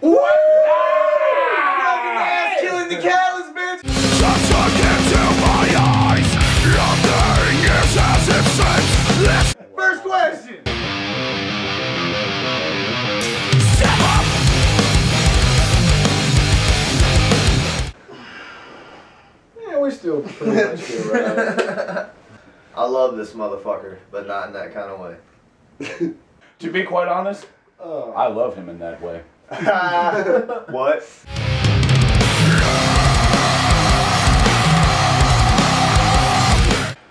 What? Ass killing the catalyst, bitch! Just look into my eyes. Nothing is as it seems. First question! Step up. Yeah, we still pretty much feel right. I love this motherfucker, but not in that kind of way. To be quite honest, I love him in that way. What?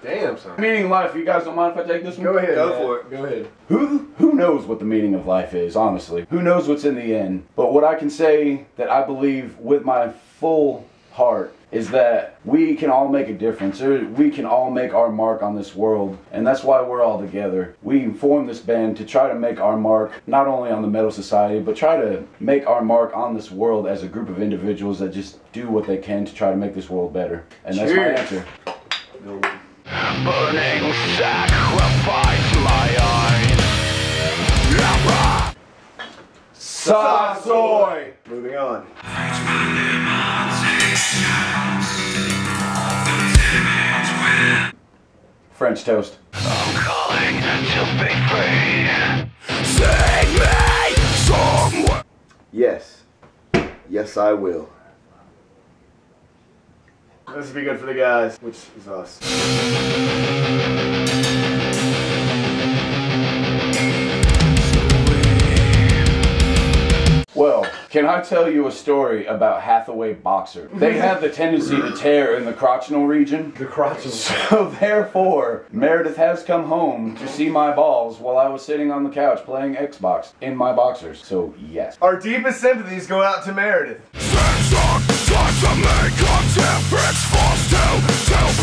Damn, son. Meaning of life, you guys don't mind if I take this one? Go ahead. Go man. for it. Go ahead. Who knows what the meaning of life is, honestly? Who knows what's in the end? But what I can say that I believe with my full heart is that we can all make a difference. We can all make our mark on this world, and that's why we're all together. We formed this band to try to make our mark, not only on the metal society, but try to make our mark on this world as a group of individuals that just do what they can to try to make this world better. And that's my answer. Burning sacrifice my eyes. Sasoy! Moving on. French toast. I'm calling to be free. Sing me somewhere. Yes. Yes, I will. This would be good for the guys, which is us. Well, can I tell you a story about Hathaway boxer? They have the tendency to tear in the crotchnal region. The crotches. So therefore, Meredith has come home to see my balls while I was sitting on the couch playing Xbox in my boxers. So yes. Our deepest sympathies go out to Meredith. Time to make a difference. Forced to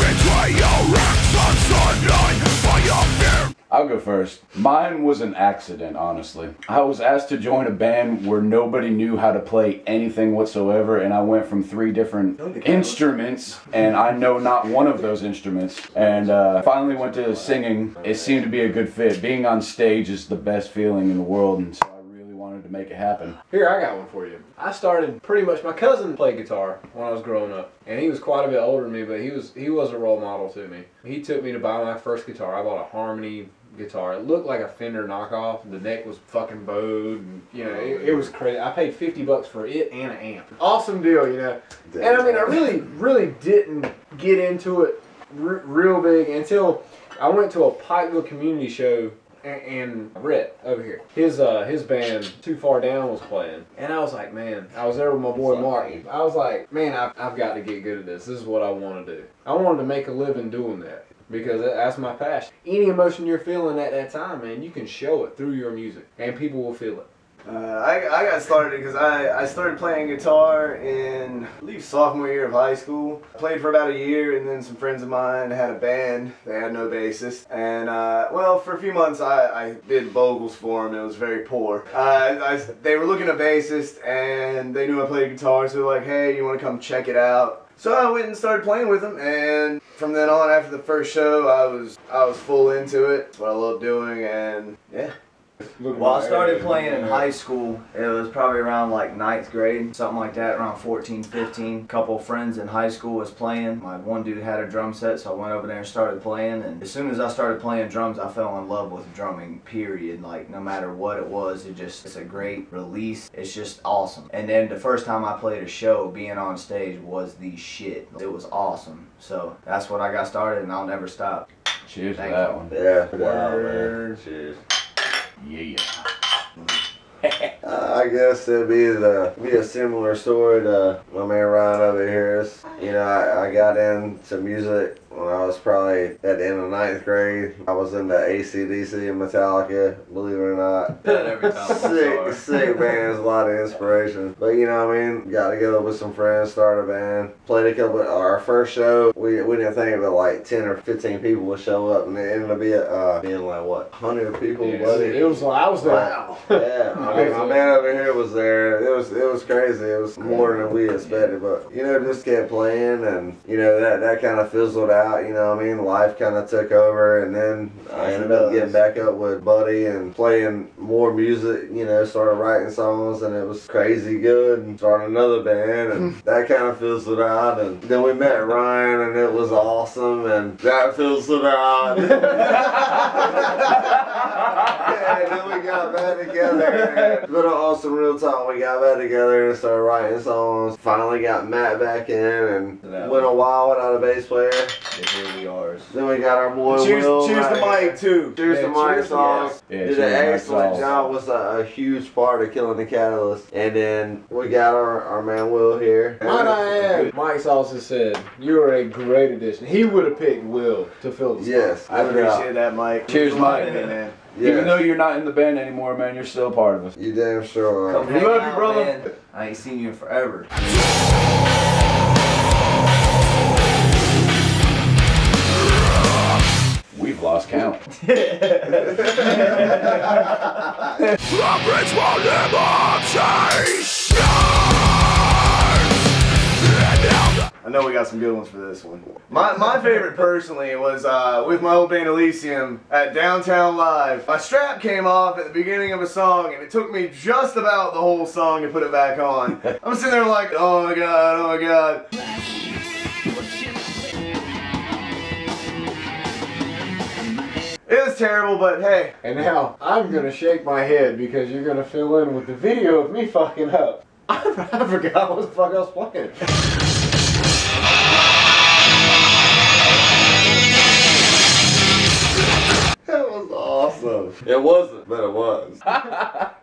betray your actions undone by your fear. I'll go first. Mine was an accident, honestly. I was asked to join a band where nobody knew how to play anything whatsoever, and I went from 3 different instruments, and I know not one of those instruments. And finally went to singing. It seemed to be a good fit. Being on stage is the best feeling in the world, and so I really wanted to make it happen. Here, I got one for you. I started pretty much, my cousin played guitar when I was growing up. And he was quite a bit older than me, but he was a role model to me. He took me to buy my first guitar. I bought a Harmony guitar. It looked like a Fender knockoff. The neck was fucking bowed, and you know, it was crazy. I paid $50 for it and an amp. Awesome deal, you know. And I mean, I really didn't get into it real big until I went to a Pikeville community show, and Brett over here, his band Too Far Down was playing, and I was like, man, I was there with my boy Mark. I was like, man, I've got to get good at this. This is what I want to do. I wanted to make a living doing that, because that's my passion. Any emotion you're feeling at that time, man, you can show it through your music, and people will feel it. I got started because I started playing guitar in, I believe, sophomore year of high school. I played for about a year, and then some friends of mine had a band. They had no bassist. And, well, for a few months I did vocals for them. It was very poor. They were looking at a bassist, and they knew I played guitar, so they were like, hey, you want to come check it out? So I went and started playing with them, and from then on, after the first show, I was full into it. It's what I love doing, and yeah. Well, I started playing in high school. It was probably around like 9th grade, something like that, around 14, 15. A couple of friends in high school was playing. My one dude had a drum set, so I went over there and started playing. And as soon as I started playing drums, I fell in love with drumming, period. Like, no matter what it was, it's a great release. It's just awesome. And then the first time I played a show, being on stage was the shit. It was awesome. So that's what I got started, and I'll never stop. Cheers to that one. Yeah. Wow, man. Cheers. Yeah. I guess it'd be a similar story to my man Ryan over here. You know, I got into music when I was probably at the end of 9th grade. I was into AC/DC and Metallica, believe it or not. That every time. Sick bands, a lot of inspiration. But you know what I mean? Got together with some friends, started a band, played a couple. Our first show, we didn't think that like 10 or 15 people would show up, and it ended up being like what, 100 people, Yeah, buddy. it was. I was there. Wow. Yeah, I mean, my man over here was there. It was crazy. It was more than we expected, but you know, just kept playing, and you know that kind of fizzled out. You know what I mean? Life kind of took over, and then I ended up getting back up with Buddy and playing more music. You know, started writing songs, and it was crazy good. And started another band, and that kind of fizzled out. And then we met Ryan, and it was awesome, and that fizzled out. And then we got back together. But on some real talk, we got back together and started writing songs. Finally got Matt back in, and went a while without a bass player. And here we are. Then we got our boy Will. Cheers to Mike too. Cheers to Mike songs. Yeah, Did an excellent job. Was a huge part of Killing the Catalyst. And then we got our man Will here. Might I add, Mike's also said you are a great addition. He would have picked Will to fill the spot. Yes, I appreciate that, Mike. Cheers, Mike. Man. yes. Even though you're not in the band anymore, man, you're still a part of us. You damn sure are. Come hang love you, out, brother. man. I ain't seen you in forever. We've lost count. I know we got some good ones for this one. My favorite personally was with my old band Elysium at Downtown Live. My strap came off at the beginning of a song, and it took me just about the whole song to put it back on. I'm sitting there like, oh my god, oh my god. It was terrible, but hey. And now I'm gonna shake my head because you're gonna fill in with the video of me fucking up. I forgot what the fuck I was playing. That was awesome. It wasn't, but it was.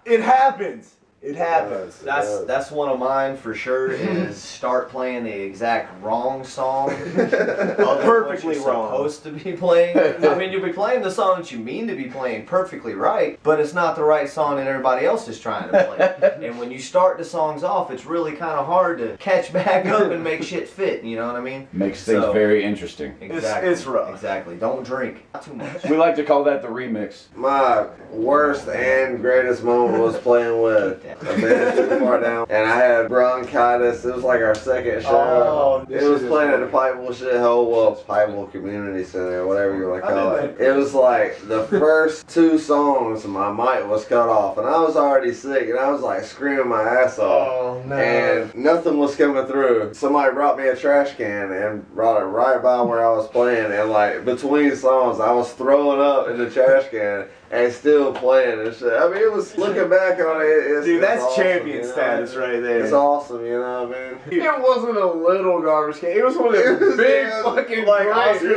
It happens. It happens. That's one of mine for sure. Is start playing the exact wrong song. Perfectly you're wrong. Supposed to be playing. I mean, you'll be playing the song that you mean to be playing perfectly right, but it's not the right song that everybody else is trying to play. And when you start the songs off, it's really kind of hard to catch back up and make shit fit. You know what I mean? Makes things very interesting. Exactly. It's rough. Exactly. Don't drink. Not too much. We like to call that the remix. My worst and greatest moment was playing with a band too far down, and I had bronchitis. It was like our second show. It was playing at the Pikeville shithole, well, Pikeville Community Center, whatever you want to call it. It was like the first two songs, my mic was cut off, and I was already sick, and I was like screaming my ass off. Oh no. And nothing was coming through. Somebody brought me a trash can and brought it right by where I was playing, and like between songs, I was throwing up in the trash can and still playing and shit. I mean, it was, looking back on it, Dude, that's awesome, champion you know? status right there. It's awesome, you know what I mean? It wasn't a little garbage can. It was one of It the was, big yeah, fucking like great- Oscar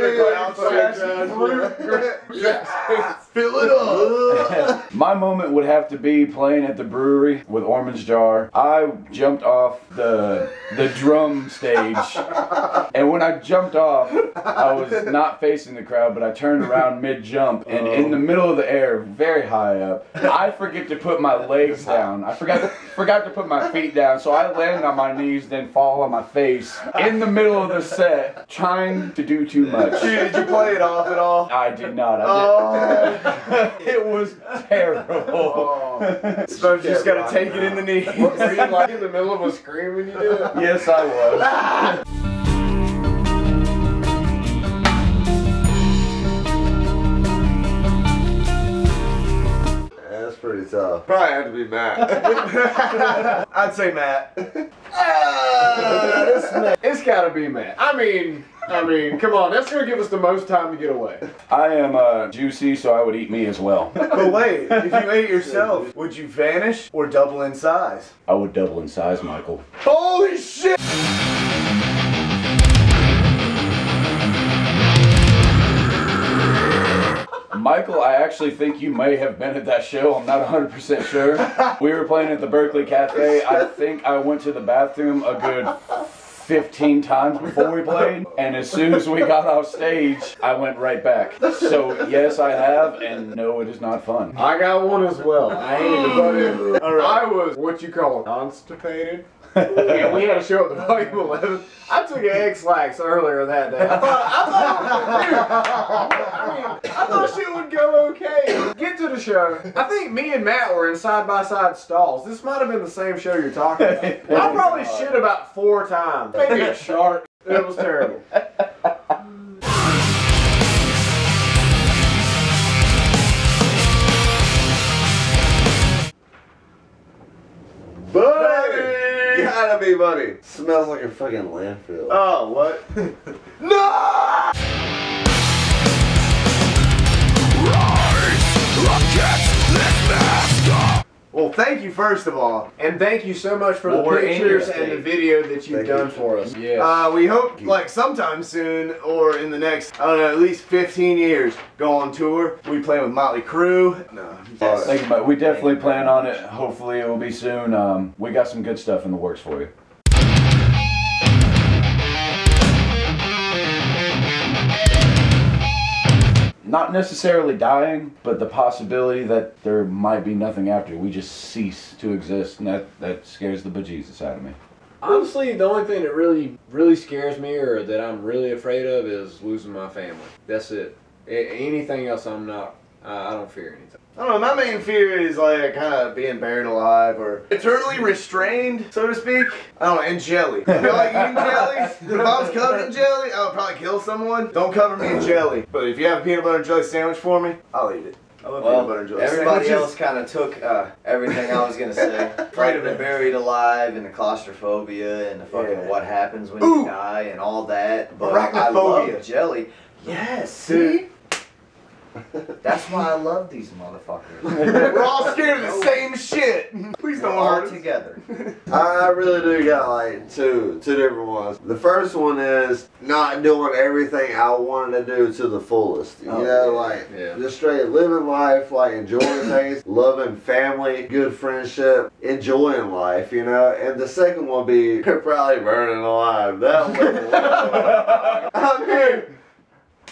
the Grouch Fill it up. My moment would have to be playing at the brewery with Orman's Jar. I jumped off the drum stage, and when I jumped off, I was not facing the crowd, but I turned around mid-jump, and in the middle of the air, very high up, I forget to put my legs down. I forgot to put my feet down, so I land on my knees, then fall on my face in the middle of the set, trying to do too much. Dude, did you play it off at all? I did not. It was terrible. So you just gotta take it in the knee. Were you like in the middle of a scream when you did it? Yes, I was. That's pretty tough. Probably had to be Matt. I'd say Matt. It's gotta be Matt. I mean, come on, that's gonna give us the most time to get away. I am juicy, so I would eat me as well. But wait, if you ate yourself, would you vanish or double in size? I would double in size, Michael. Holy shit! Michael, I actually think you may have been at that show. I'm not 100% sure. We were playing at the Berkeley Cafe. I think I went to the bathroom a good 15 times before we played, and as soon as we got off stage, I went right back. So yes, I have, and no, it is not fun. I got one as well. I ain't to butt in. I was what you call constipated. And we had a show at the Volume 11. I took an X-Lax earlier that day. I thought shit would go okay. Get to the show. I think me and Matt were in side-by-side stalls. This might have been the same show you're talking about. I probably shit about 4 times. Maybe a shark. It was terrible. Buddy! Gotta be buddy. Smells like a fucking landfill. Oh, what? No! Well, thank you first of all. And thank you so much for the pictures and the video that you've done for us. Yes. We hope, like, sometime soon, or in the next, I don't know, at least 15 years, go on tour. We play with Motley Crue. No. Thank you, but we definitely plan on it. Hopefully it will be soon. We got some good stuff in the works for you. Not necessarily dying, but the possibility that there might be nothing after. We just cease to exist, and that scares the bejesus out of me. Honestly, the only thing that really scares me, or that I'm really afraid of, is losing my family. That's it. Anything else, I don't fear anything. I don't know, my main fear is, like, kind of being buried alive, or eternally restrained, so to speak. I don't know, in jelly. You know, like eating jelly? If I was covered in jelly, I would probably kill someone. Don't cover me in jelly. But if you have a peanut butter and jelly sandwich for me, I'll eat it. I love peanut butter and jelly everybody sandwiches. else kind of took everything I was going to say. Like the buried alive and the claustrophobia and the fucking what happens when you die and all that. But I love jelly. Yes, see? That's why I love these motherfuckers. We're all scared of the same shit. Please don't hurt us. Together. I really do got like two different ones. The first one is not doing everything I wanted to do to the fullest. You know, like just straight living life, like enjoying things, loving family, good friendship, enjoying life, you know. And the second one be probably burning alive. That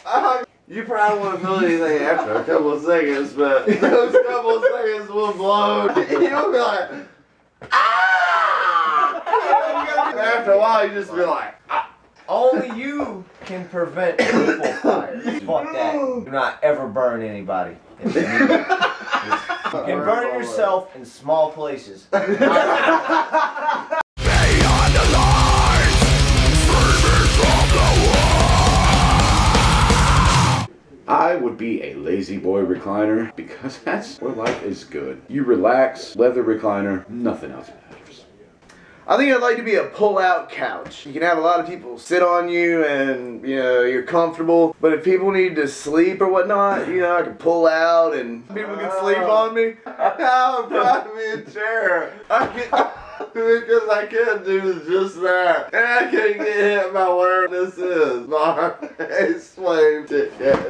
was you probably won't feel anything after a couple of seconds, but those couple of seconds will blow. You'll be like, ah! After a while, you just be like, ah. Only you can prevent people fire. Fuck that. Do not ever burn anybody. You can burn yourself in small places. Beyond the lights, screaming from the I would be a lazy boy recliner because that's where life is good. You relax, leather recliner, nothing else matters. I think I'd like to be a pull-out couch. You can have a lot of people sit on you and, you know, you're comfortable. But if people need to sleep or whatnot, you know, I can pull out and people can sleep on me. I would probably be a chair. Because I can't do just that. And I can't get hit by where this is. My slave ticket.